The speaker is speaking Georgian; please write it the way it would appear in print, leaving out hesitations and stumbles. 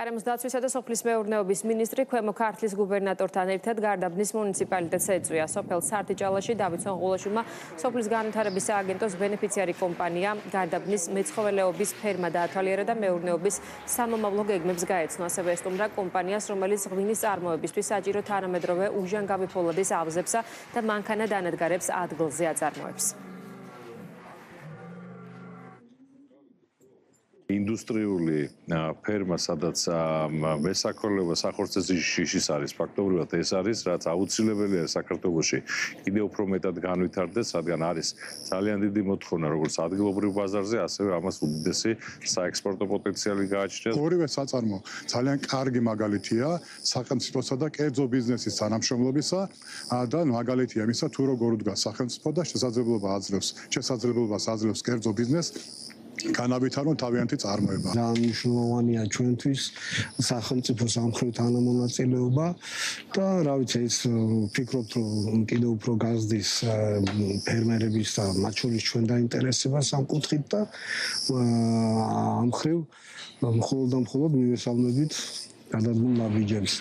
გარემოს დაცვისა და სოფლის მეურნეობის მინისტრი ქვემო ქართლის გუბერნატორთან ერთად გარდაბნის მუნიციპალიტეტს ეწვია. სოფელ სართიჭალაში დავით სონღულაშვილმა სოფლის განვითარების სააგენტოს ბენეფიციარი კომპანია გარდაბნის მეცხოველეობის ფერმა დაათვალიერა და მეურნეობის სამომავლო გეგმებს გაეცნო. ასევე ესტუმრა კომპანიას, რომელიც ღვინის წარმოებისთვის საჭირო თანამედროვე უჟანგავი ფოლადის ავზებსა და მანქანა დანადგარებს ადგილზე აწარმოებს. ინდუსტრიული ფერმა, სადაც მესაქონლეობა სახორცეზის შიშის არის, ფაქტობრივად ეს არის, რაც აუცილებელია საქართველოში კიდევ უფრო მეტად განვითარდეს, რადგან არის ძალიან დიდი მოთხოვნა როგორც ადგილობრივ ბაზარზე, ასევე ამას უდიდესი საექსპორტო პოტენციალი გააჩნია. ორივე საწარმო ძალიან კარგი მაგალითია სახელმწიფოსა და კერძო ბიზნესის თანამშრომლობისა და მაგალითია იმისა, თუ როგორ უდგას სახელმწიფო და შესაძლებლობას აძლევს კერძო ბიზნესს განავითარონ თავიანთი წარმოება. მნიშვნელოვანია ჩვენთვის სახელმწიფოს ამ მხრივ თანამონაწილეობა და რა ვიცი, ეს ვფიქრობთ, რომ კიდევ უფრო გაზრდის ფერმერების და მათ შორის ჩვენ დაინტერესებას ამ კუთხით და ამ მხრივ მხოლოდ და მხოლოდ მივესალმებით გადადგმულ ნაბიჯებს.